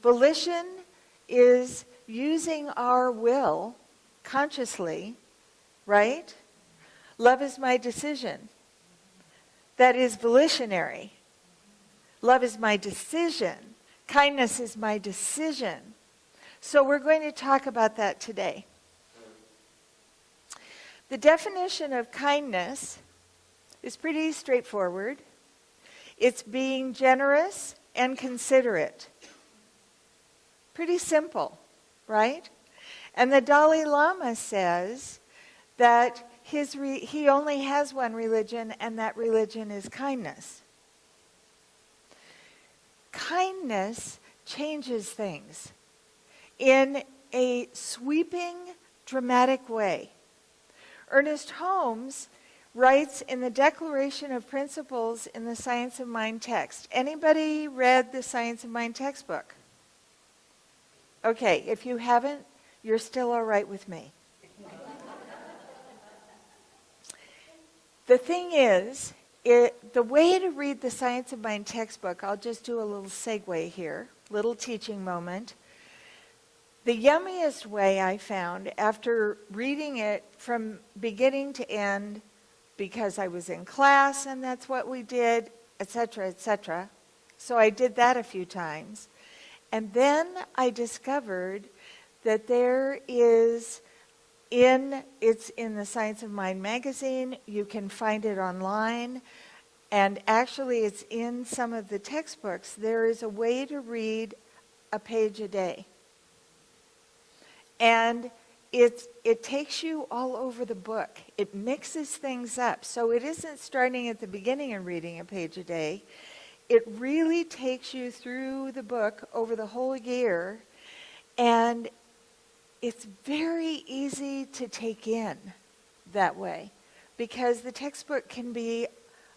Volition is using our will consciously, right? Love is my decision. That is volitionary. Love is my decision. Kindness is my decision. So we're going to talk about that today. The definition of kindness is pretty straightforward. It's being generous and considerate. Pretty simple, right? And the Dalai Lama says that he only has one religion, and that religion is kindness. Kindness changes things in a sweeping, dramatic way. Ernest Holmes writes in the Declaration of Principles in the Science of Mind text. Anybody read the Science of Mind textbook? Okay, if you haven't, you're still all right with me. The thing is, the way to read the Science of Mind textbook, I'll just do a little segue here, little teaching moment. The yummiest way I found, after reading it from beginning to end, because I was in class and that's what we did, etc., etc. So I did that a few times. And then I discovered that there is, it's in the Science of Mind magazine, you can find it online, and actually it's in some of the textbooks. There is a way to read a page a day. And it takes you all over the book. It mixes things up. So it isn't starting at the beginning and reading a page a day. It really takes you through the book over the whole year. And it's very easy to take in that way, because the textbook can be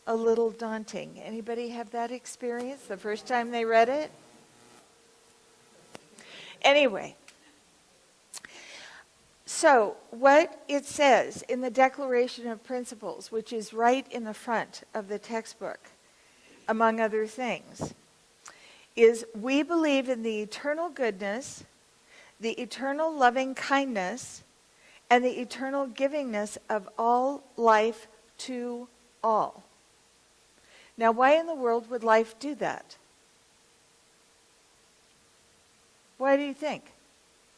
a little daunting. Anybody have that experience the first time they read it? Anyway. So, what it says in the Declaration of Principles, which is right in the front of the textbook, among other things, is we believe in the eternal goodness, the eternal loving kindness, and the eternal givingness of all life to all. Now, why in the world would life do that? Why do you think?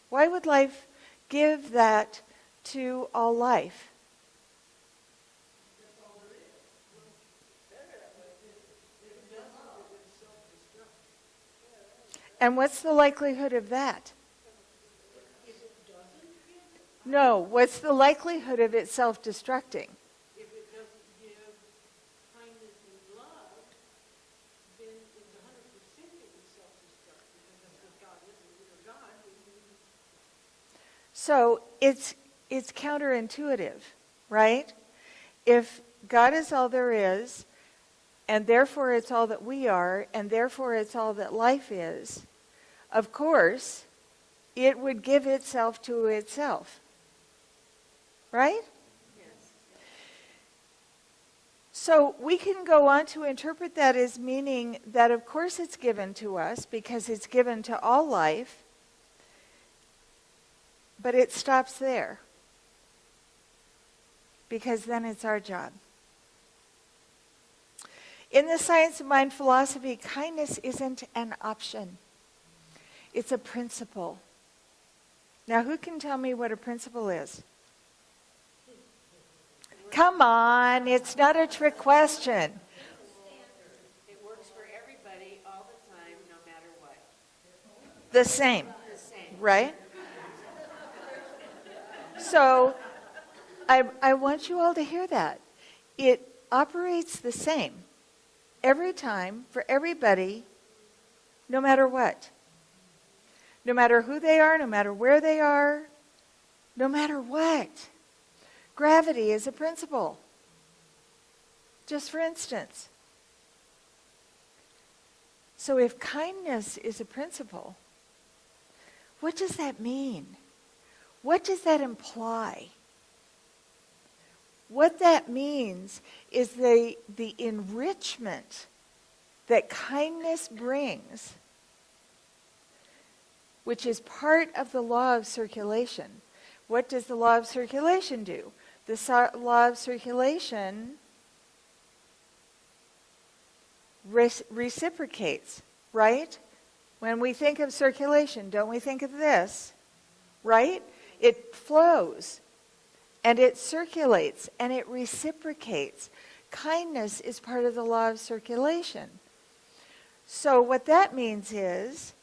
Why would life give that to all life? And what's the likelihood of that? No, what's the likelihood of it self-destructing? If it doesn't give kindness and love, then it's 100% it will self-destruct, because that's what God is. If you're God, so it's counterintuitive, right? If God is all there is, and therefore it's all that we are, and therefore it's all that life is, of course, it would give itself to itself. Right? yes. So we can go on to interpret that as meaning that of course it's given to us because it's given to all life, but it stops there, because then it's our job. In the Science of Mind philosophy, kindness isn't an option. It's a principle. Now, who can tell me what a principle is? Come on, it's not a trick question. It works for everybody all the time, no matter what. The same, The same. right? So, I want you all to hear that. It operates the same every time for everybody, no matter what. No matter who they are, no matter where they are, no matter what. Gravity is a principle. Just for instance. So if kindness is a principle, what does that mean? What does that imply? What that means is the enrichment that kindness brings which is part of the law of circulation. What does the law of circulation do? The law of circulation reciprocates, right? When we think of circulation, don't we think of this, right? It flows, and it circulates, and it reciprocates. Kindness is part of the law of circulation. So what that means is,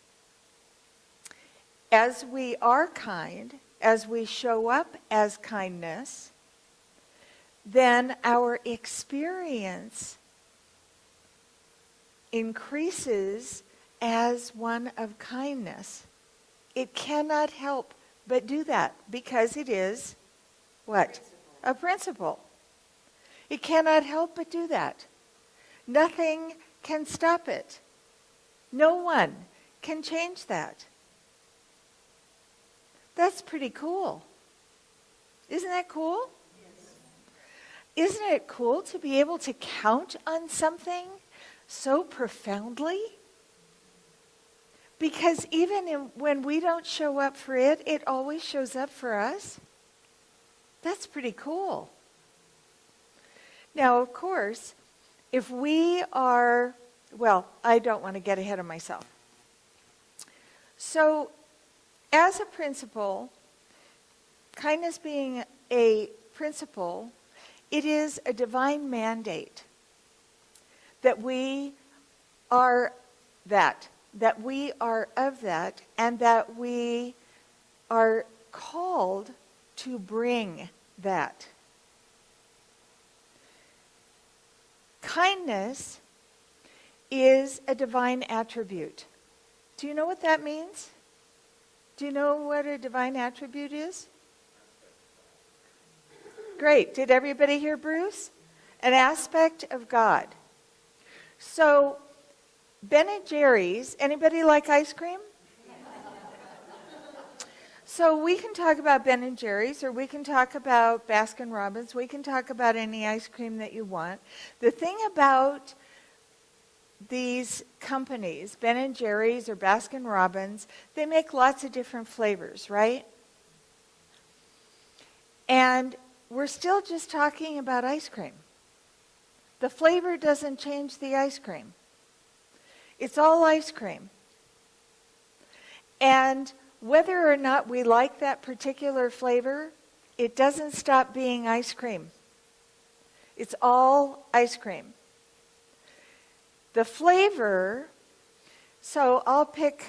as we are kind, as we show up as kindness, then our experience increases as one of kindness. It cannot help but do that because it is what? A principle. It cannot help but do that. Nothing can stop it. No one can change that. That's pretty cool. Isn't that cool? Yes. Isn't it cool to be able to count on something so profoundly? Because even when we don't show up for it, it always shows up for us. That's pretty cool. Now, of course, if we are, well, I don't want to get ahead of myself. So, as a principle, kindness being a principle, it is a divine mandate that we are that we are of that, and that we are called to bring that. Kindness is a divine attribute. Do you know what that means? Do you know what a divine attribute is? Great. Did everybody hear Bruce? An aspect of God. So, Ben and Jerry's, anybody like ice cream? So we can talk about Ben and Jerry's, or we can talk about Baskin Robbins. We can talk about any ice cream that you want. The thing about these companies, Ben and Jerry's or Baskin Robbins, they make lots of different flavors, right? And we're still just talking about ice cream. The flavor doesn't change the ice cream. It's all ice cream. And whether or not we like that particular flavor, it doesn't stop being ice cream. It's all ice cream. The flavor, so I'll pick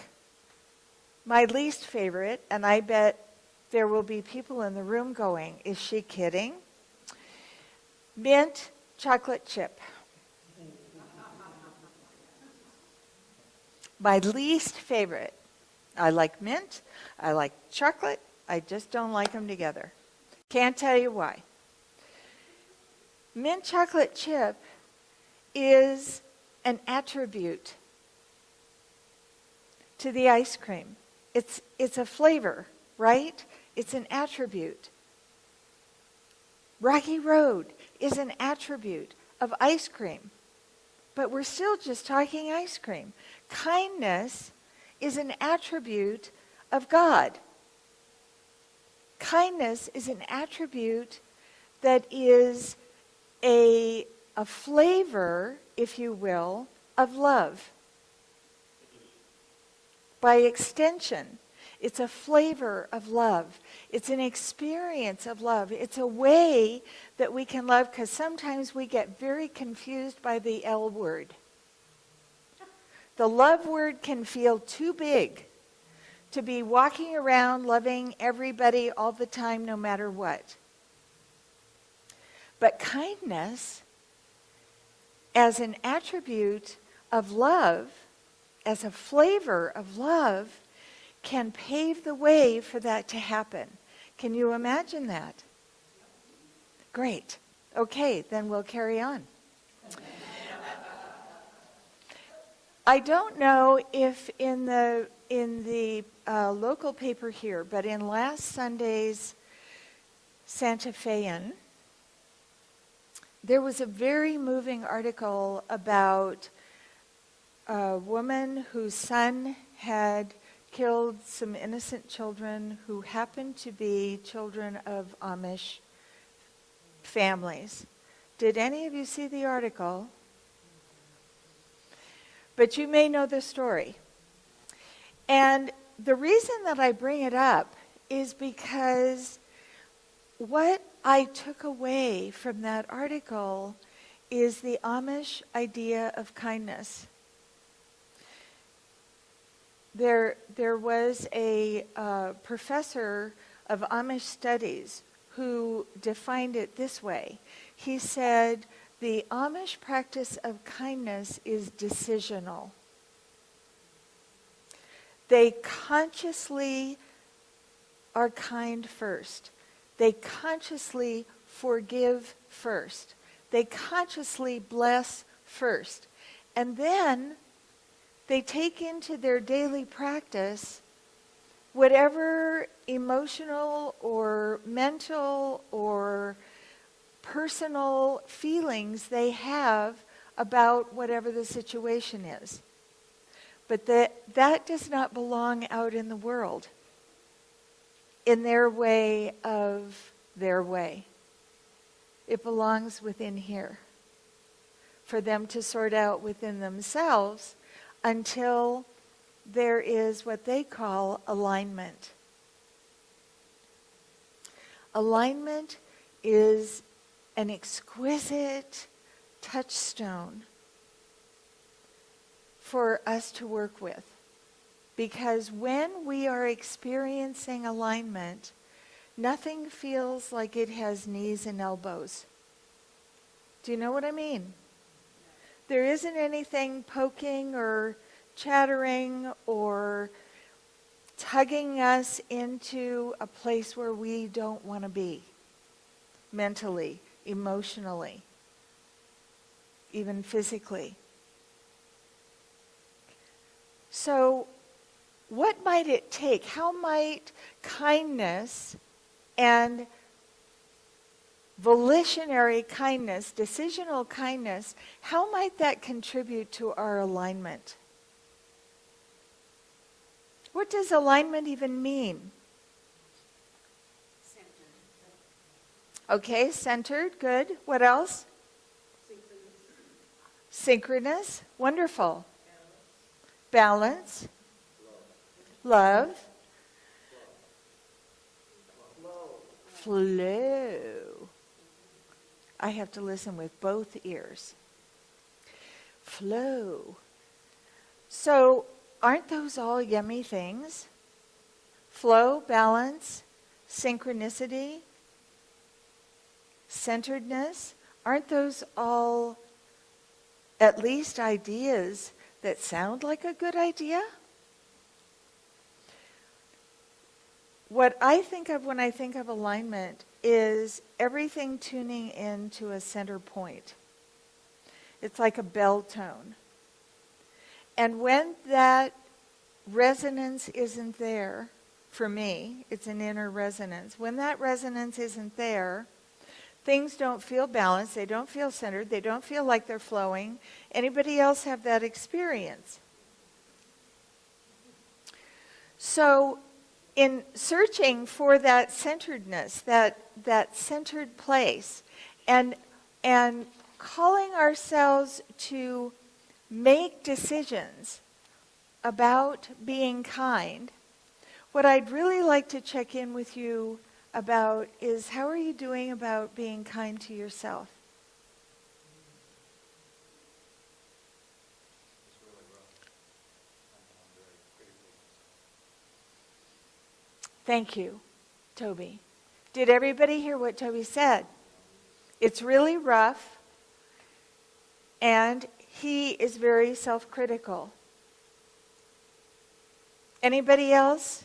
my least favorite, and I bet there will be people in the room going, is she kidding? Mint chocolate chip. My least favorite. I like mint, I like chocolate, I just don't like them together. Can't tell you why. Mint chocolate chip is an attribute to the ice cream. It's a flavor, right? It's an attribute. Rocky Road is an attribute of ice cream. But we're still just talking ice cream. Kindness is an attribute of God. Kindness is an attribute that is a flavor, if you will, of love. By extension, it's a flavor of love. It's an experience of love. It's a way that we can love, because sometimes we get very confused by the L word. The love word can feel too big to be walking around loving everybody all the time, no matter what. But kindness, as an attribute of love, as a flavor of love, can pave the way for that to happen. Can you imagine that? Great. Okay, then we'll carry on. I don't know if in the local paper here, but in last Sunday's Santa Fean, there was a very moving article about a woman whose son had killed some innocent children who happened to be children of Amish families. Did any of you see the article? But you may know the story. And the reason that I bring it up is because what I took away from that article is the Amish idea of kindness. There was a professor of Amish studies who defined it this way. He said, the Amish practice of kindness is decisional. They consciously are kind first. They consciously forgive first. They consciously bless first. And then they take into their daily practice whatever emotional or mental or personal feelings they have about whatever the situation is. But that does not belong out in the world in their way of their way. It belongs within here for them to sort out within themselves until there is what they call alignment. Alignment is an exquisite touchstone for us to work with. Because when we are experiencing alignment, nothing feels like it has knees and elbows. Do you know what I mean? There isn't anything poking or chattering or tugging us into a place where we don't want to be. Mentally, emotionally, even physically. So, what might it take? How might kindness and volitionary kindness, decisional kindness, how might that contribute to our alignment? What does alignment even mean? Okay, centered, good. What else? Synchronous, wonderful. Balance. Love. Flow. I have to listen with both ears. Flow. So, aren't those all yummy things? Flow, balance, synchronicity, centeredness. Aren't those all at least ideas that sound like a good idea? What I think of when I think of alignment is everything tuning into a center point. It's like a bell tone. And when that resonance isn't there, for me, it's an inner resonance. When that resonance isn't there, things don't feel balanced, they don't feel centered, they don't feel like they're flowing. Anybody else have that experience? So, in searching for that centeredness, that centered place, and calling ourselves to make decisions about being kind, what I'd really like to check in with you about is, how are you doing about being kind to yourself? Thank you, Toby. Did everybody hear what Toby said? It's really rough, and he is very self-critical. Anybody else?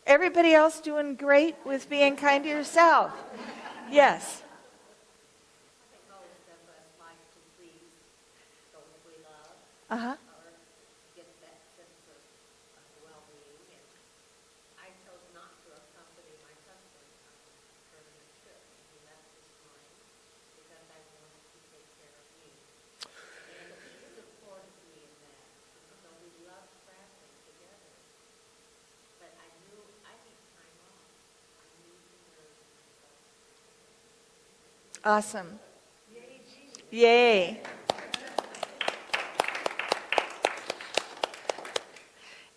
Everybody else doing great with being kind to yourself? Yes. I think most of us like to please those we love, Uh-huh. or get that sense of well-being. And I chose not to accompany my husband on a permanent trip. He left this morning because I wanted to take care of you. And he supported me in that. So we love traveling together. Awesome. Yay.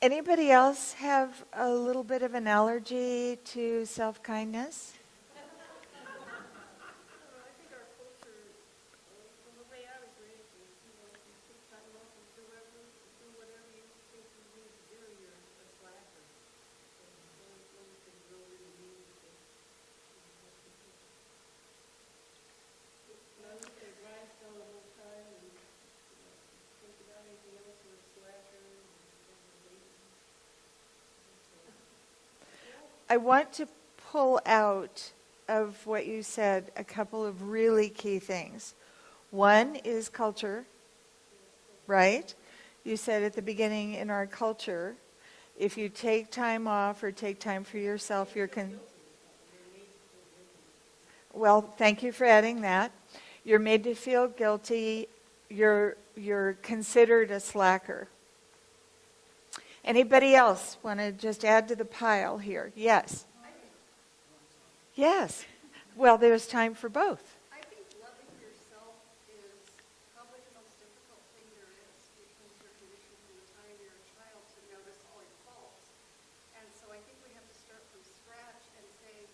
Anybody else have a little bit of an allergy to self-kindness? I think our culture, from the way I was raised, is, you take time off and do whatever you think you need to do, you're a slacker. And one thing really means that none of the grind down the whole time and think about anything else, you're a slacker and lazy. I want to pull out of what you said a couple of really key things. One is culture, right? You said at the beginning, in our culture, if you take time off or take time for yourself, well, thank you for adding that. You're made to feel guilty. You're considered a slacker. Anybody else want to just add to the pile here? Yes. Yes. Well, there's time for both. I think loving yourself is probably the most difficult thing there is because you're conditioned from the time you're a child to notice all your faults. And so I think we have to start from scratch and say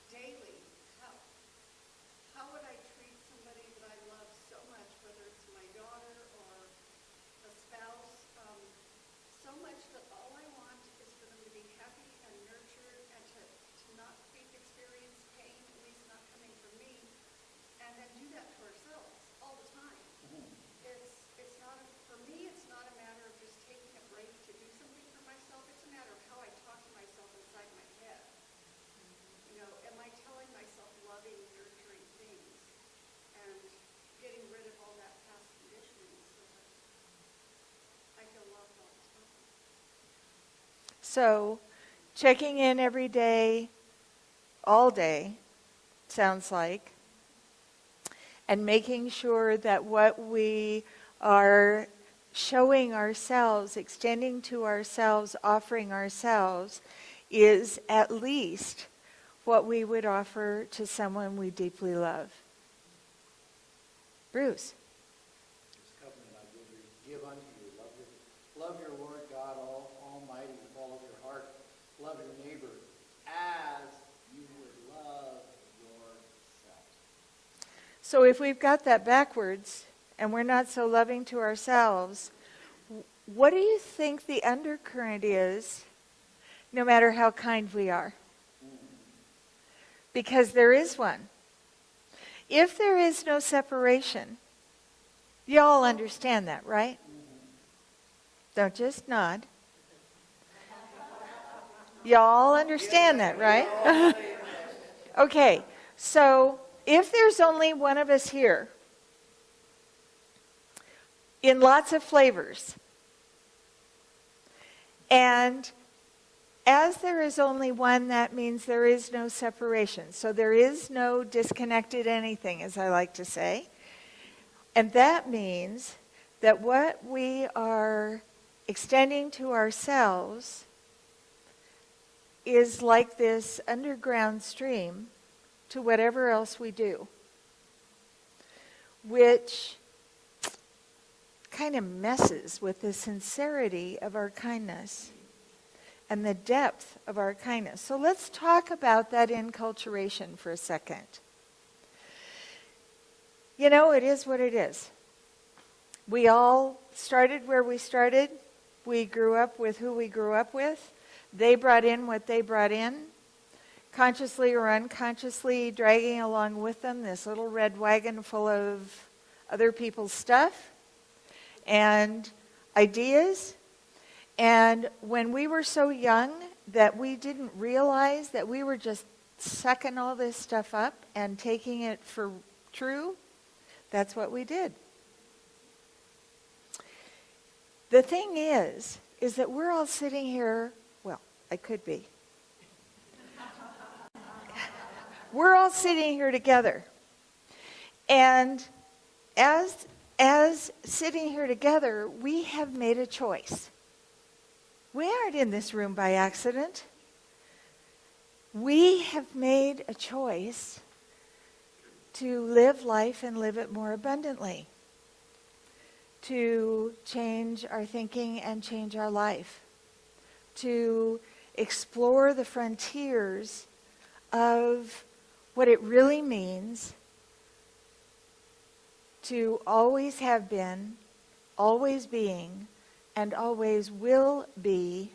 daily, how would I treat somebody that I love so much, whether it's my daughter or a spouse, so much that all I want is for them to be happy and nurtured and to not experience pain, at least not coming from me, and then do that to ourselves all the time. It's not, for me, it's not a matter of just taking a break to do something for myself. It's a matter of how I talk to myself inside my head. You know, am I telling myself loving, nurturing things and getting rid of all that past conditioning so that I feel loved all the time? So, checking in every day, all day, sounds like, and making sure that what we are showing ourselves, extending to ourselves, offering ourselves, is at least what we would offer to someone we deeply love. Bruce. This covenant I give unto you. Love your Lord God Almighty with all of your heart. Love your neighbor as you would love yourself. So if we've got that backwards and we're not so loving to ourselves, what do you think the undercurrent is, no matter how kind we are? Because there is one. If there is no separation, you all understand that, right? Don't just nod. Y'all understand that, right? Okay, so if there's only one of us here, in lots of flavors, and as there is only one, that means there is no separation. So there is no disconnected anything, as I like to say. And that means that what we are extending to ourselves is like this underground stream to whatever else we do, which kind of messes with the sincerity of our kindness and the depth of our kindness. So let's talk about that inculturation for a second. You know, it is what it is. We all started where we started. We grew up with who we grew up with. They brought in what they brought in, consciously or unconsciously dragging along with them this little red wagon full of other people's stuff and ideas. And when we were so young that we didn't realize that we were just sucking all this stuff up and taking it for true, that's what we did. The thing is that we're all sitting here, well, I could be. We're all sitting here together. And as sitting here together, we have made a choice. We aren't in this room by accident. We have made a choice to live life and live it more abundantly, to change our thinking and change our life, to explore the frontiers of what it really means to always have been, always being, and always will be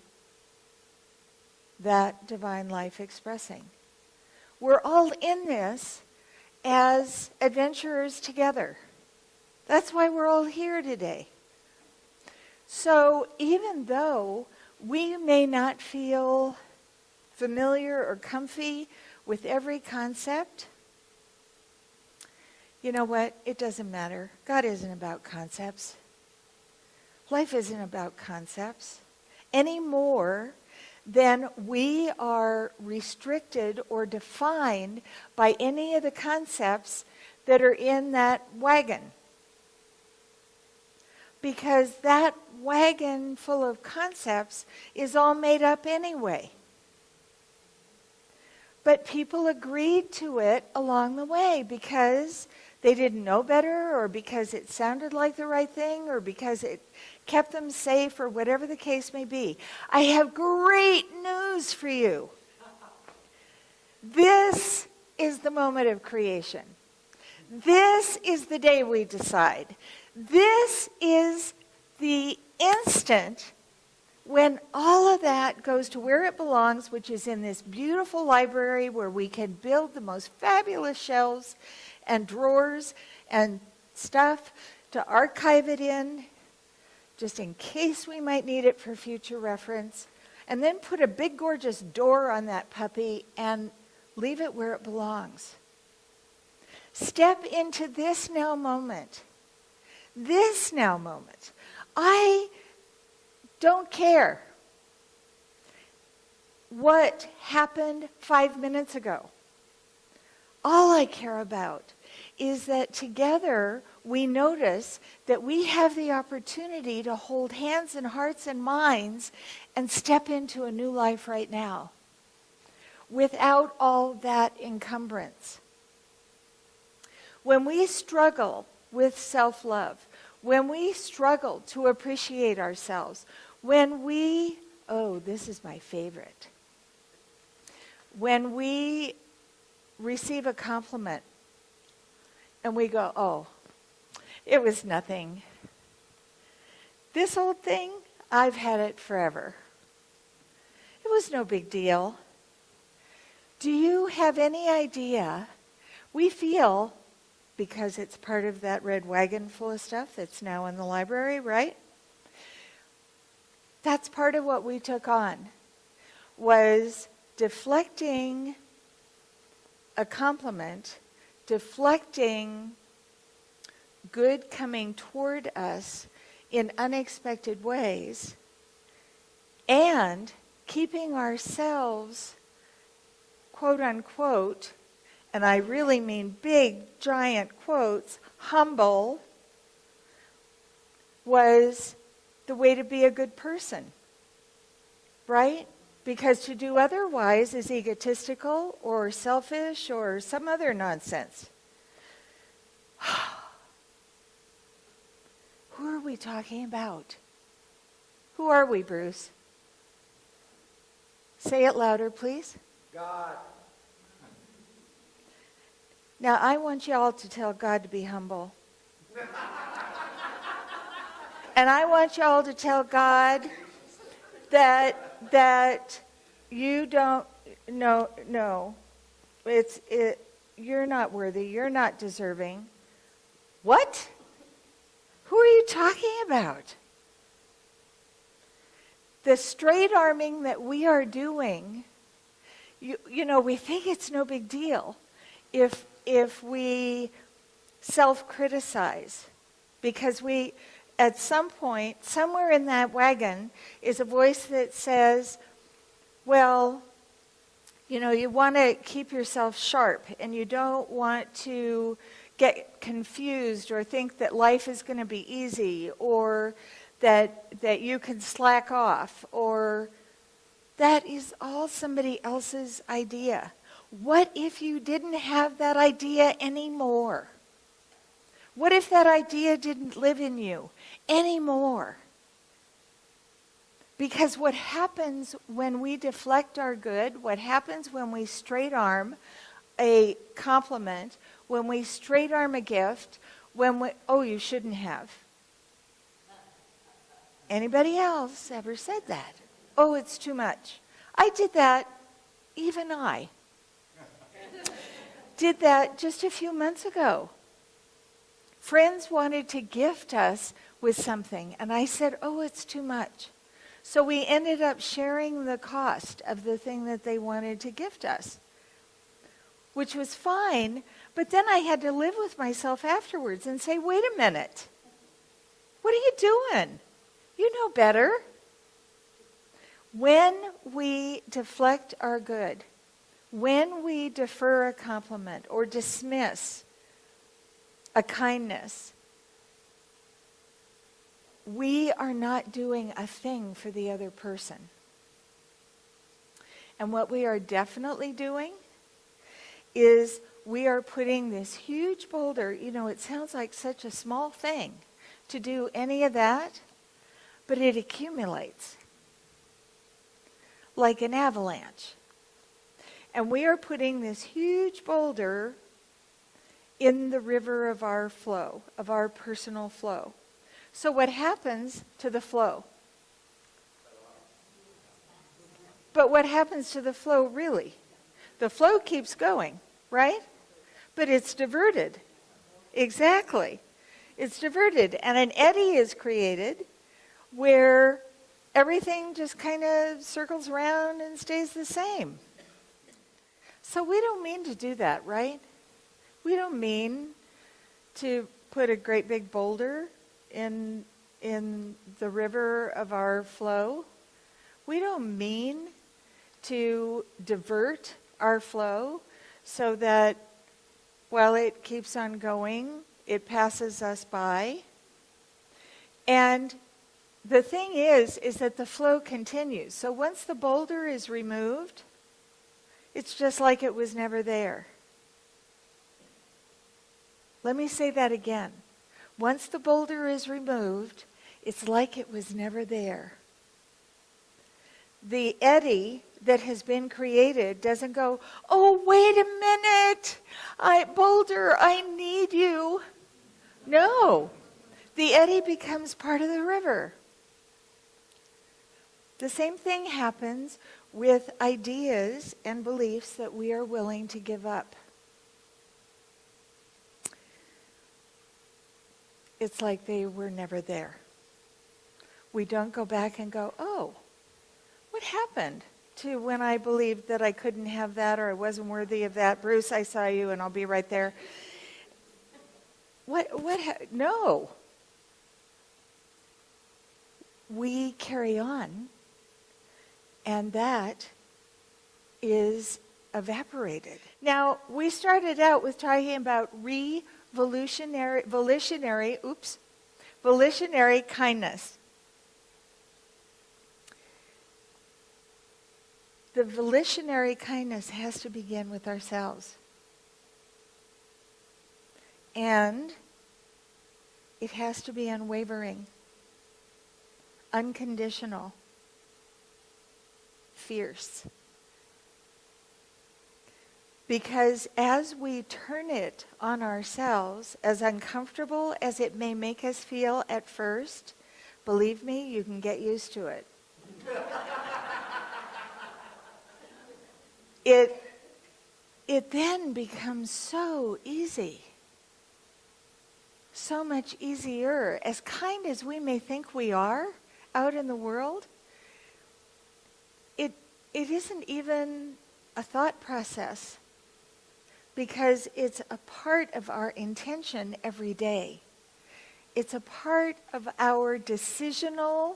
that divine life expressing. We're all in this as adventurers together. That's why we're all here today. So even though we may not feel familiar or comfy with every concept, you know what? It doesn't matter. God isn't about concepts. Life isn't about concepts any more than we are restricted or defined by any of the concepts that are in that wagon. Because that wagon full of concepts is all made up anyway. But people agreed to it along the way because they didn't know better, or because it sounded like the right thing, or because it kept them safe, or whatever the case may be. I have great news for you. This is the moment of creation. This is the day we decide. This is the instant when all of that goes to where it belongs, which is in this beautiful library where we can build the most fabulous shelves and drawers and stuff to archive it in, just in case we might need it for future reference, and then put a big gorgeous door on that puppy and leave it where it belongs. Step into this now moment. This now moment. I don't care what happened 5 minutes ago. All I care about is that together we notice that we have the opportunity to hold hands and hearts and minds and step into a new life right now without all that encumbrance. When we struggle with self-love, when we struggle to appreciate ourselves, when we, oh, this is my favorite, when we receive a compliment and we go, oh, it was nothing. This old thing, I've had it forever. It was no big deal. Do you have any idea? We feel, because it's part of that red wagon full of stuff that's now in the library, right? That's part of what we took on, was deflecting a compliment, deflecting good coming toward us in unexpected ways, and keeping ourselves, quote unquote, and I really mean big, giant quotes, humble, was the way to be a good person, right? Because to do otherwise is egotistical or selfish or some other nonsense. Who are we talking about? Who are we, Bruce? Say it louder, please. God. Now, I want you all to tell God to be humble. And I want you all to tell God that you don't, no, you're not worthy, you're not deserving. What? Who are you talking about? The straight arming that we are doing, you know, we think it's no big deal if we self-criticize, because we, at some point, somewhere in that wagon is a voice that says, well, you know, you want to keep yourself sharp and you don't want to get confused or think that life is going to be easy, or that you can slack off, or that is all somebody else's idea. What if you didn't have that idea anymore? What if that idea didn't live in you anymore? Because what happens when we deflect our good, what happens when we straight arm a compliment, when we straight arm a gift, when we, oh, you shouldn't have. Anybody else ever said that? Oh, it's too much. I did that, even I did that just a few months ago. Friends wanted to gift us with something, and I said, oh, it's too much. So we ended up sharing the cost of the thing that they wanted to gift us, which was fine, but then I had to live with myself afterwards and say, wait a minute, what are you doing? You know better. When we deflect our good, when we defer a compliment or dismiss a kindness, we are not doing a thing for the other person. And what we are definitely doing is we are putting this huge boulder, it sounds like such a small thing to do any of that, but it accumulates like an avalanche. And we are putting this huge boulder in the river of our flow, of our personal flow. So what happens to the flow? But what happens to the flow really? The flow keeps going, right? But it's diverted. Exactly. It's diverted. And an eddy is created where everything just kind of circles around and stays the same. So we don't mean to do that, right? We don't mean to put a great big boulder in the river of our flow. We don't mean to divert our flow so that while it keeps on going, it passes us by. And the thing is that the flow continues. So once the boulder is removed, it's just like it was never there. Let me say that again. Once the boulder is removed, it's like it was never there. The eddy that has been created doesn't go, oh, wait a minute, boulder, I need you. No, the eddy becomes part of the river. The same thing happens with ideas and beliefs that we are willing to give up. It's like they were never there. We don't go back and go, oh, what happened to when I believed that I couldn't have that or I wasn't worthy of that? Bruce, I saw you and I'll be right there. No. We carry on, and that is evaporated. Now, we started out with talking about volitionary kindness. The volitionary kindness has to begin with ourselves. And it has to be unwavering, unconditional, fierce. Because as we turn it on ourselves, as uncomfortable as it may make us feel at first, believe me, you can get used to it. It then becomes so easy, so much easier. As kind as we may think we are out in the world, it isn't even a thought process, because it's a part of our intention every day. It's a part of our decisional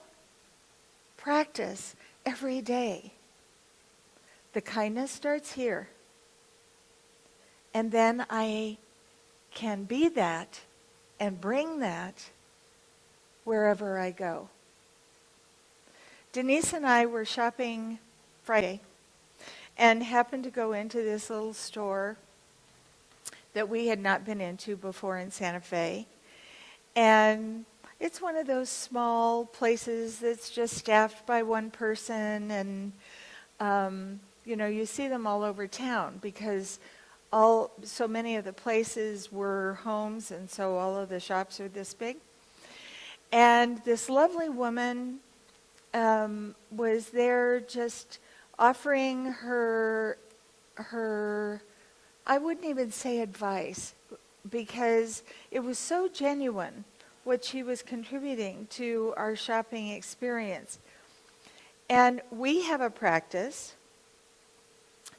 practice every day. The kindness starts here. And then I can be that and bring that wherever I go. Denise and I were shopping Friday, and happened to go into this little store that we had not been into before in Santa Fe. And it's one of those small places that's just staffed by one person, and you see them all over town because so many of the places were homes, and so all of the shops are this big. And this lovely woman was there just offering her, I wouldn't even say advice, because it was so genuine what she was contributing to our shopping experience. And we have a practice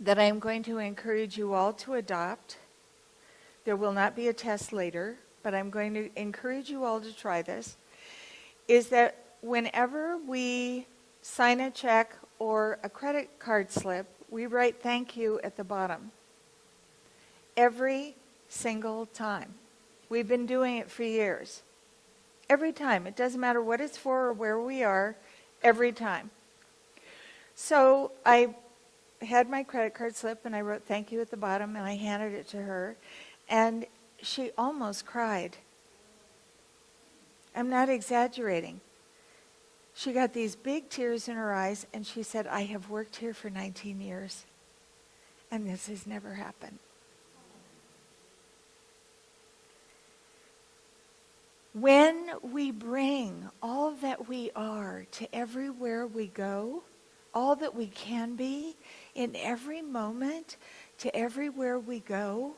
that I'm going to encourage you all to adopt. There will not be a test later, but I'm going to encourage you all to try this, is that whenever we sign a check or a credit card slip, we write thank you at the bottom. Every single time. We've been doing it for years. Every time. It doesn't matter what it's for or where we are, every time. So I had my credit card slip and I wrote thank you at the bottom and I handed it to her, and she almost cried. I'm not exaggerating. She got these big tears in her eyes and she said, I have worked here for 19 years and this has never happened. When we bring all that we are to everywhere we go, all that we can be in every moment to everywhere we go,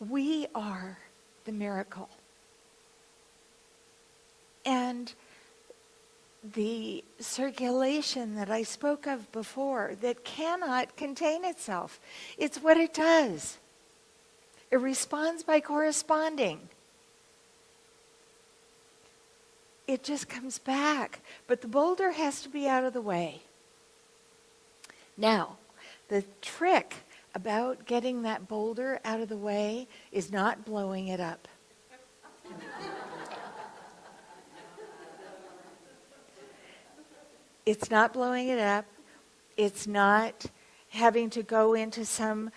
we are the miracle. And the circulation that I spoke of before that cannot contain itself, it's what it does. It responds by corresponding. It just comes back. But the boulder has to be out of the way. Now, the trick about getting that boulder out of the way is not blowing it up. It's not blowing it up. It's not having to go into some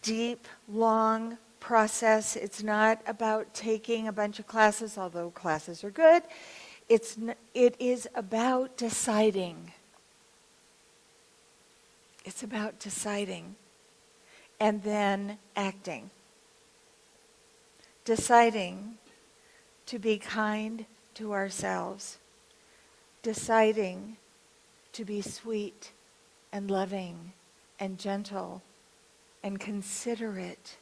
deep, long process. It's not about taking a bunch of classes, although classes are good. It is about deciding. It's about deciding and then acting. Deciding to be kind to ourselves. Deciding to be sweet and loving and gentle and considerate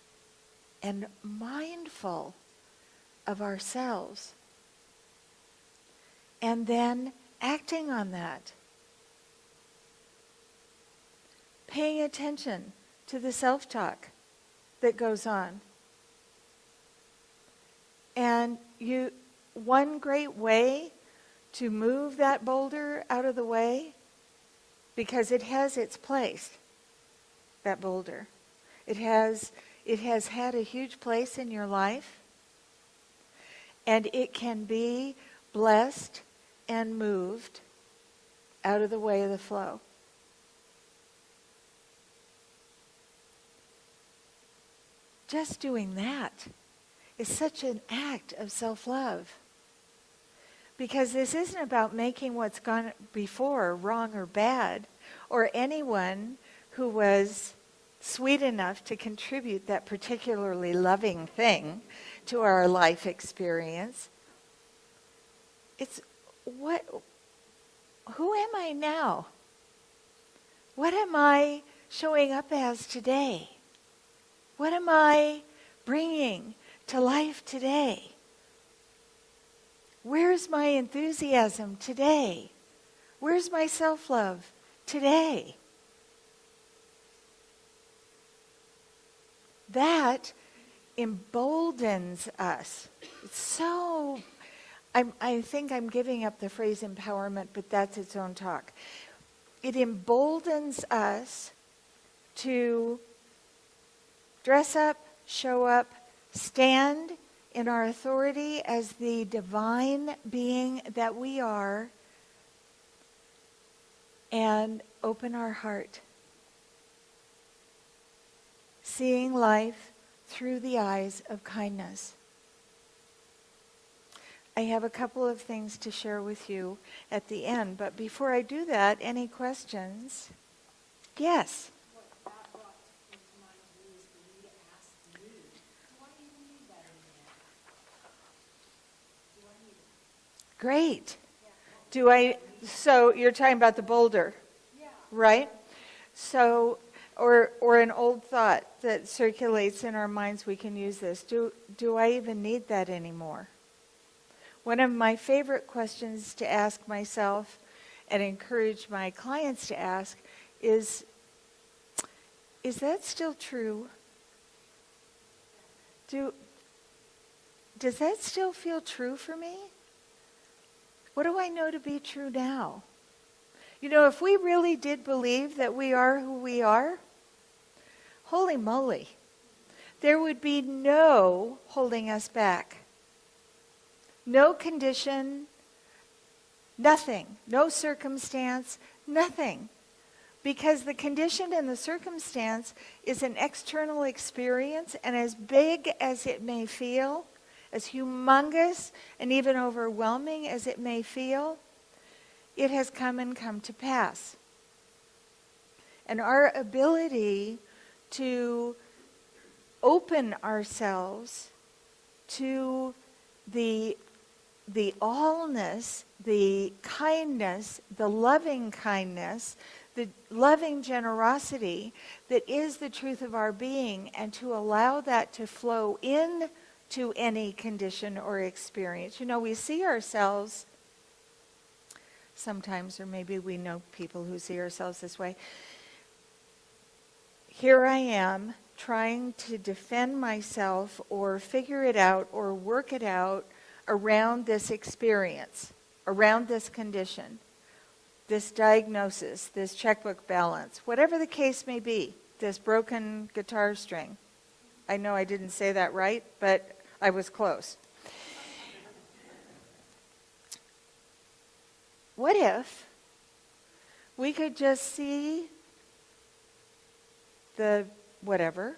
and mindful of ourselves. And then acting on that. Paying attention to the self-talk that goes on. And one great way to move that boulder out of the way, because it has its place, that boulder. It has had a huge place in your life, and it can be blessed and moved out of the way of the flow. Just doing that is such an act of self-love. Because this isn't about making what's gone before wrong or bad, or anyone who was sweet enough to contribute that particularly loving thing to our life experience. It's who am I now? What am I showing up as today? What am I bringing to life today? Where's my enthusiasm today? Where's my self-love today? That emboldens us. It's so, I think I'm giving up the phrase empowerment, but that's its own talk. It emboldens us to dress up, show up, stand in our authority as the divine being that we are, and open our heart seeing life through the eyes of kindness. I have a couple of things to share with you at the end, but before I do that, any questions? Yes. What that brought into mind to me is for me to ask me, do I even need that anymore? Do I need it? Great. So you're talking about the boulder, Yeah. right? So, or an old thought that circulates in our minds, we can use this. Do I even need that anymore? One of my favorite questions to ask myself and encourage my clients to ask is that still true? Does that still feel true for me? What do I know to be true now? You know, if we really did believe that we are who we are, holy moly, there would be no holding us back. No condition, nothing, no circumstance, nothing. Because the condition and the circumstance is an external experience, and as big as it may feel, as humongous and even overwhelming as it may feel, it has come to pass. And our ability to open ourselves to the allness, the kindness, the loving kindness, the loving generosity that is the truth of our being, and to allow that to flow in to any condition or experience. You know, we see ourselves sometimes, or maybe we know people who see ourselves this way. Here I am trying to defend myself or figure it out or work it out around this experience, around this condition, this diagnosis, this checkbook balance, whatever the case may be, this broken guitar string. I know I didn't say that right, but I was close. What if we could just see the whatever,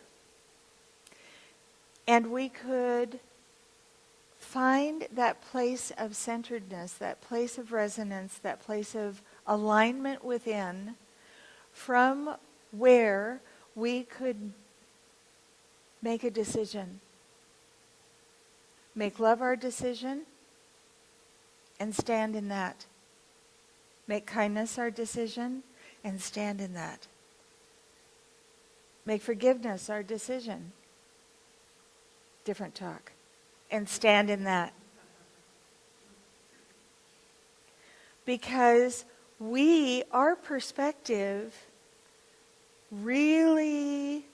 and we could find that place of centeredness, that place of resonance, that place of alignment within, from where we could make a decision. Make love our decision and stand in that. Make kindness our decision and stand in that. Make forgiveness our decision. Different talk. And stand in that. Because our perspective really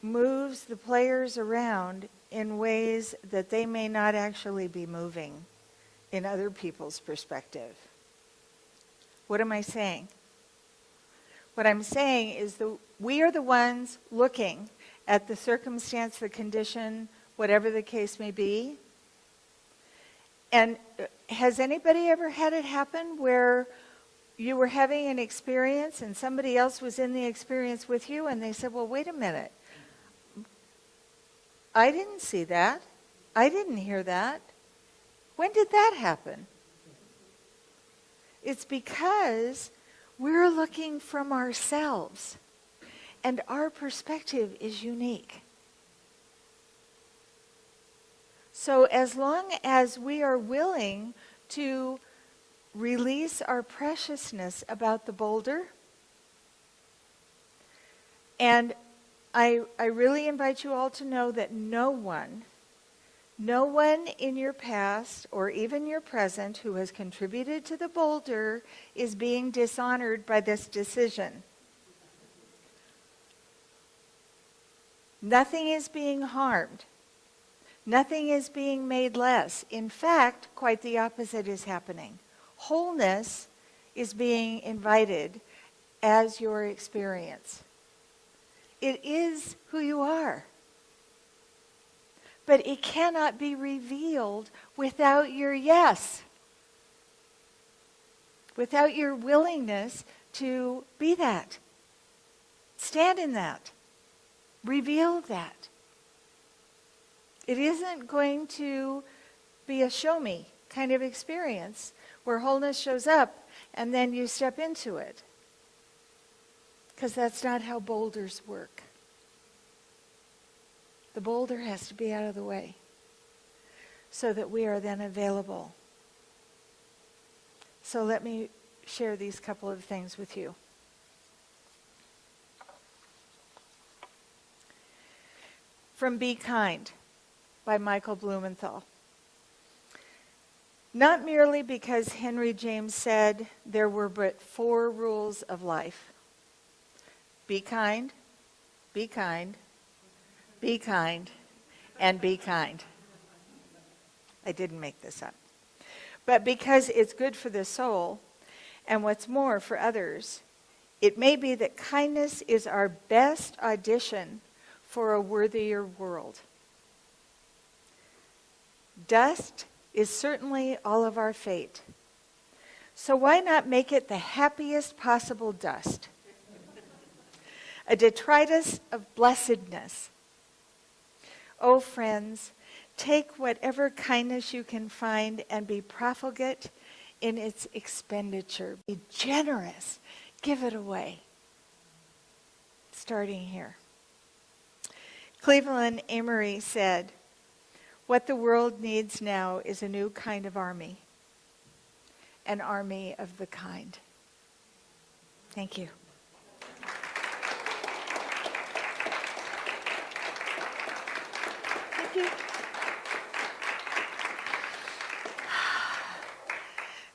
moves the players around in ways that they may not actually be moving in other people's perspective. What am I saying? What I'm saying is we are the ones looking at the circumstance, the condition, whatever the case may be. And has anybody ever had it happen where you were having an experience and somebody else was in the experience with you and they said, well, wait a minute. I didn't see that. I didn't hear that. When did that happen? It's because we're looking from ourselves, and our perspective is unique. So as long as we are willing to release our preciousness about the boulder, and I really invite you all to know that no one in your past or even your present who has contributed to the boulder is being dishonored by this decision. Nothing is being harmed. Nothing is being made less. In fact, quite the opposite is happening. Wholeness is being invited as your experience. It is who you are. But it cannot be revealed without your yes. Without your willingness to be that. Stand in that. reveal that. It isn't going to be a show me kind of experience where wholeness shows up and then you step into it. Because that's not how boulders work. The boulder has to be out of the way so that we are then available. So let me share these couple of things with you. From Be Kind by Michael Blumenthal. Not merely because Henry James said there were but 4 rules of life. Be kind, be kind, be kind, and be kind. I didn't make this up. But because it's good for the soul, and what's more, for others, it may be that kindness is our best audition for a worthier world. Dust is certainly all of our fate. So why not make it the happiest possible dust? A detritus of blessedness. Oh, friends, take whatever kindness you can find and be profligate in its expenditure. Be generous. Give it away. Starting here. Cleveland Amory said, "What the world needs now is a new kind of army. An army of the kind." Thank you. Thank you.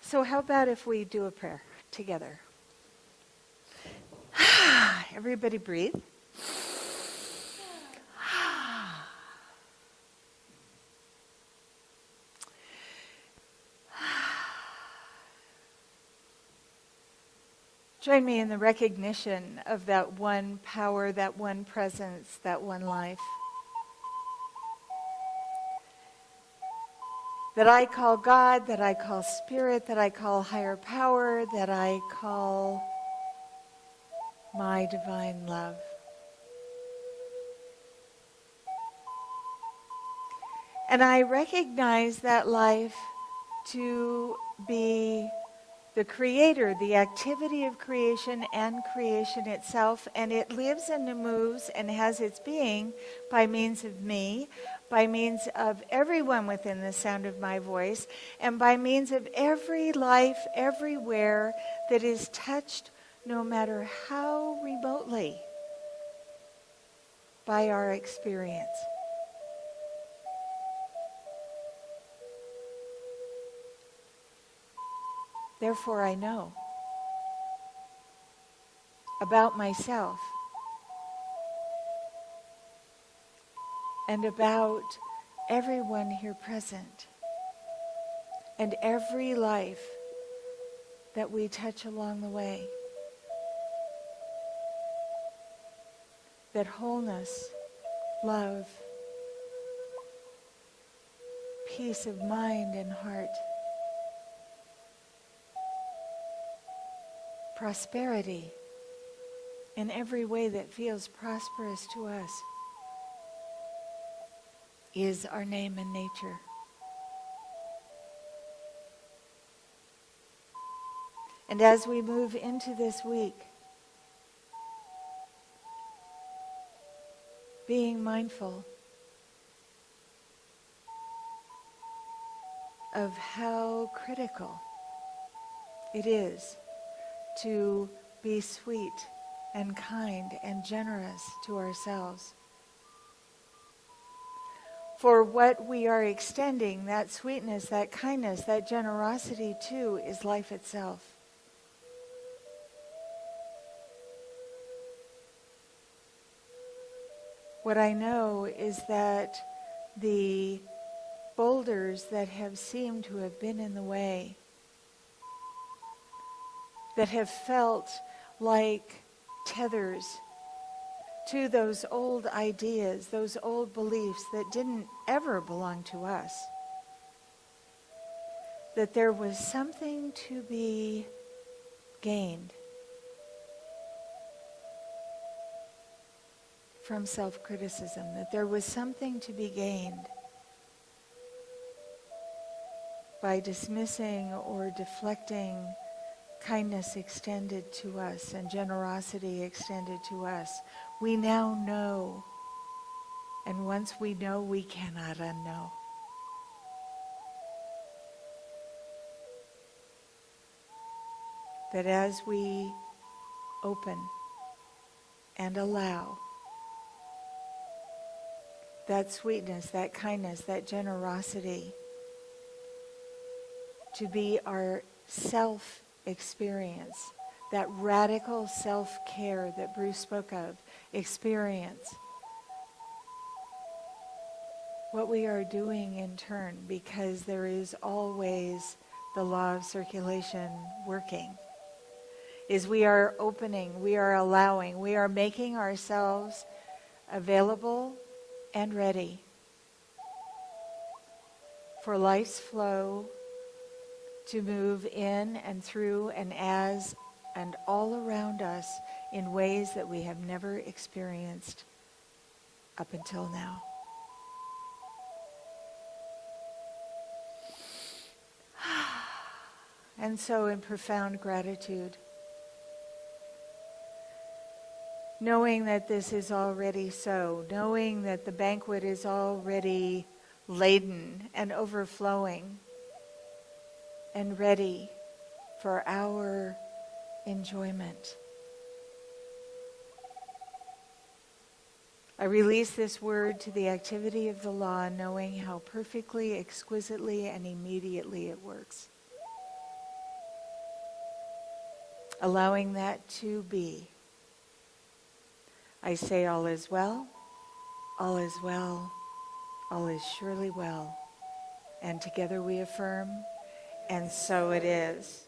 So how about if we do a prayer together? Everybody breathe. Join me in the recognition of that one power, that one presence, that one life. That I call God, that I call Spirit, that I call higher power, that I call my divine love. And I recognize that life to be the creator, the activity of creation and creation itself, and it lives and moves and has its being by means of me, by means of everyone within the sound of my voice, and by means of every life everywhere that is touched, no matter how remotely, by our experience. Therefore, I know about myself and about everyone here present and every life that we touch along the way. That wholeness, love, peace of mind and heart, prosperity in every way that feels prosperous to us is our name and nature. And as we move into this week, being mindful of how critical it is to be sweet and kind and generous to ourselves. For what we are extending, that sweetness, that kindness, that generosity to, is life itself. What I know is that the boulders that have seemed to have been in the way, that have felt like tethers to those old ideas, those old beliefs that didn't ever belong to us, that there was something to be gained from self-criticism, that there was something to be gained by dismissing or deflecting kindness extended to us and generosity extended to us. We now know, and once we know, we cannot unknow. That as we open and allow that sweetness, that kindness, that generosity to be our self-experience, that radical self-care that Bruce spoke of, experience, what we are doing in turn, because there is always the law of circulation working, is we are opening, we are allowing, we are making ourselves available and ready for life's flow to move in and through and as and all around us in ways that we have never experienced up until now. And so in profound gratitude, knowing that this is already so, knowing that the banquet is already laden and overflowing and ready for our enjoyment. I release this word to the activity of the law, knowing how perfectly, exquisitely, and immediately it works. Allowing that to be. I say all is well, all is well, all is surely well. And together we affirm, and so it is.